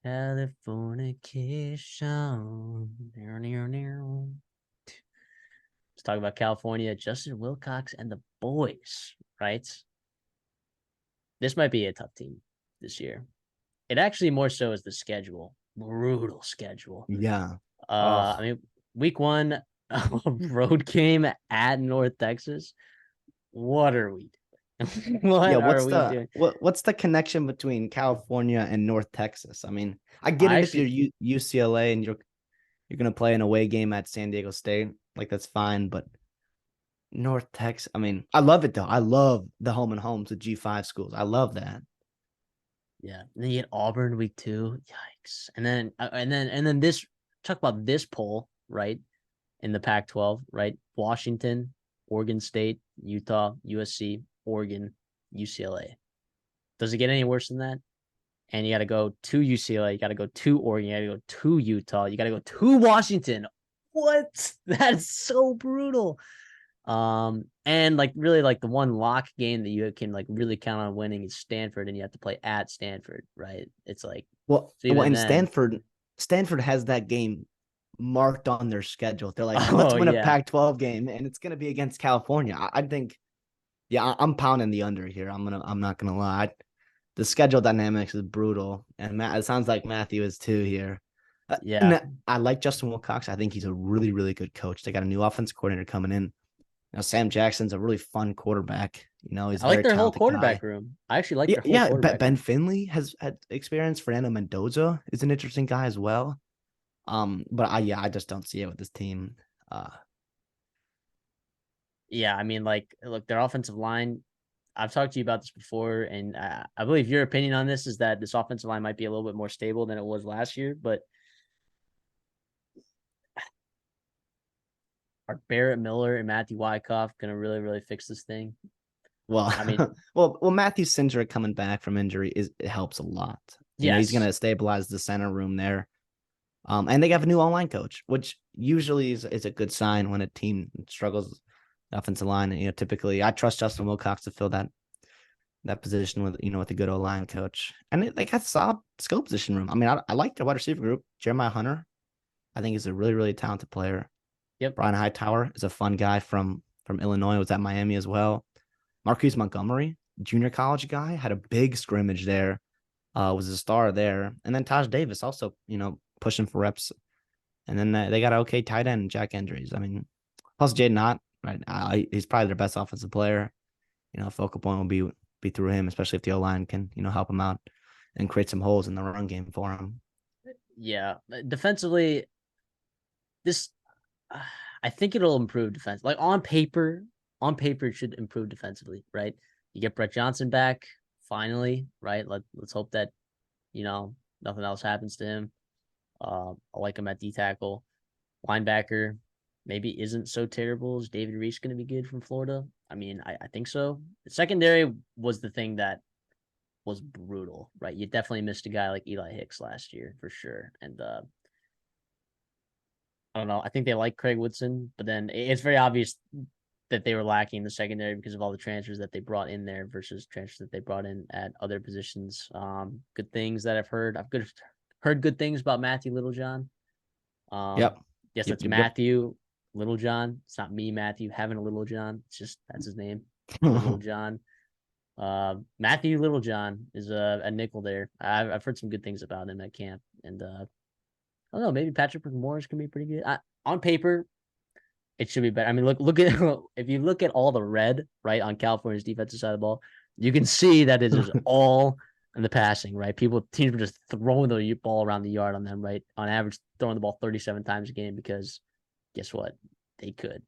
Californication. Let's talk about California, Justin Wilcox and the boys, right? This might be a tough team this year. It actually more so is the schedule. Brutal schedule. Yeah. I mean, week 1, road game at North Texas. What are we doing? What's the connection between California and North Texas? I mean, I get it if you're UCLA and you're gonna play an away game at San Diego State, like that's fine. But North Texas, I mean, I love it though. I love the home and homes with G5 schools. I love that. Yeah, and then you get Auburn week 2. Yikes! And then this. Talk about this poll, right? In the Pac-12, right? Washington, Oregon State, Utah, USC, Oregon, UCLA. Does it get any worse than that? And you got to go to UCLA, you got to go to Oregon, you got to go to Utah, you got to go to Washington. What? That's so brutal. And like really like the one lock game that you can like really count on winning is Stanford, and you have to play at Stanford, right? It's like and Stanford has that game marked on their schedule. They're like, let's win a Pac-12 game, and it's gonna be against California. I think, I'm pounding the under here. I'm not gonna lie. The schedule dynamics is brutal, and it sounds like Matthew is too here. I like Justin Wilcox. I think he's a really, really good coach. They got a new offense coordinator coming in. Sam Jackson's a really fun quarterback. He's I like their whole quarterback room. I actually like their whole quarterback. Ben Finley has had experience. Fernando Mendoza is an interesting guy as well. But I just don't see it with this team. Yeah, I mean, like, look, their offensive line. I've talked to you about this before, and I believe your opinion on this is that this offensive line might be a little bit more stable than it was last year. But are Barrett Miller and Matthew Wyckoff going to really, really fix this thing? Well, I mean, well, Matthew Cindric coming back from injury it helps a lot. He's going to stabilize the center room there. And they have a new online coach, which usually is a good sign when a team struggles offensive line. Typically I trust Justin Wilcox to fill that position with a good O-line coach. And they got solid skill position room. I mean, I like their wide receiver group. Jeremiah Hunter, I think he's a really, really talented player. Yep. Brian Hightower is a fun guy from Illinois, was at Miami as well. Marquise Montgomery, junior college guy, had a big scrimmage there, was a star there. And then Taj Davis also, pushing for reps. And then they got an okay tight end, Jack Andrews. I mean, plus Jaden Ott, right? He's probably their best offensive player. Focal point will be through him, especially if the O-line can, help him out and create some holes in the run game for him. Yeah. Defensively, I think it'll improve defense. Like on paper, it should improve defensively, right? You get Brett Johnson back finally, right? Let's hope that, nothing else happens to him. I like him at D tackle. Linebacker maybe isn't so terrible. Is David Reese going to be good from Florida? I mean, I think so. The secondary was the thing that was brutal, right? You definitely missed a guy like Eli Hicks last year for sure. And I don't know. I think they like Craig Woodson, but then it's very obvious that they were lacking the secondary because of all the transfers that they brought in there versus transfers that they brought in at other positions. Good things that I've heard. I've heard good things about Matthew Littlejohn. Yes, that's Matthew Littlejohn. It's not me, Matthew, having a Littlejohn. It's just that's his name, Littlejohn. Matthew Littlejohn is a nickel there. I've heard some good things about him at camp, and I don't know. Maybe Patrick Morris can be pretty good. On paper, it should be better. I mean, look at if you look at all the red right on California's defensive side of the ball, you can see that it is all in the passing, right? Teams were just throwing the ball around the yard on them, right? On average, throwing the ball 37 times a game because guess what? They could.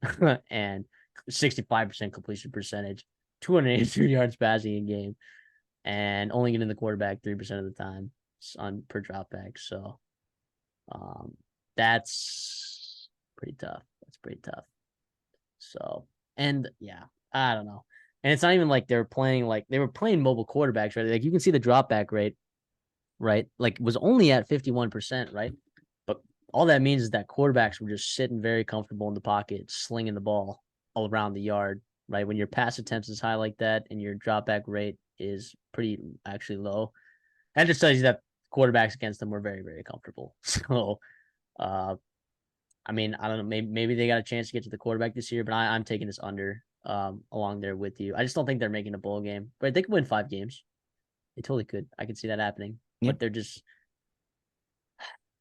And 65% completion percentage, 282 yards passing a game, and only getting the quarterback 3% of the time per drop back. So that's pretty tough. So, and yeah, I don't know. And it's not even like they were playing mobile quarterbacks, right? Like you can see the drop back rate, right? Like was only at 51%, right? But all that means is that quarterbacks were just sitting very comfortable in the pocket, slinging the ball all around the yard, right? When your pass attempts is high like that and your drop back rate is pretty actually low, that just tells you that quarterbacks against them were very, very comfortable. So, I mean, I don't know. Maybe they got a chance to get to the quarterback this year, but I'm taking this under along there with you. I just don't think they're making a bowl game, but they could win 5 games. They totally could. I could see that happening, but they're just.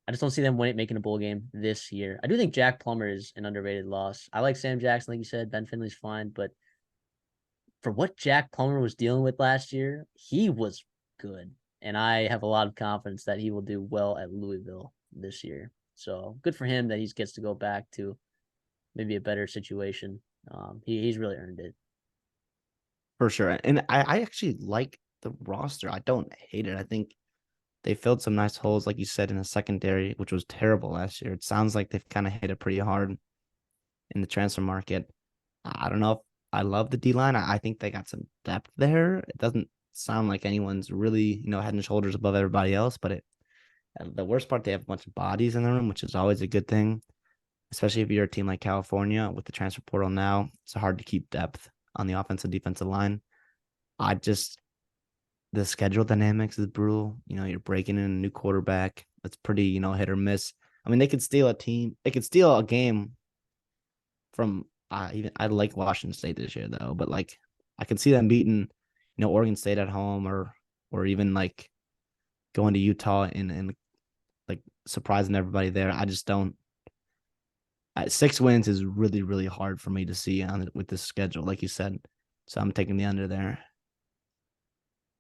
I just don't see them making a bowl game this year. I do think Jack Plummer is an underrated loss. I like Sam Jackson, like you said. Ben Finley's fine, but for what Jack Plummer was dealing with last year, he was good. And I have a lot of confidence that he will do well at Louisville this year. So good for him that he gets to go back to maybe a better situation. He's really earned it. For sure. And I actually like the roster. I don't hate it. I think they filled some nice holes, like you said, in the secondary, which was terrible last year. It sounds like they've kind of hit it pretty hard in the transfer market. I don't know if I love the D-line. I think they got some depth there. It doesn't sound like anyone's really, head and shoulders above everybody else, but the worst part, they have a bunch of bodies in the room, which is always a good thing, especially if you're a team like California with the transfer portal now. It's hard to keep depth on the offensive defensive line. The schedule dynamics is brutal. You're breaking in a new quarterback. That's pretty, hit or miss. I mean, they could steal a game from I like Washington State this year though, but like I could see them beating, Oregon State at home or even like going to Utah and like surprising everybody there. I just don't. 6 wins is really, really hard for me to see with this schedule, like you said. So I'm taking the under there.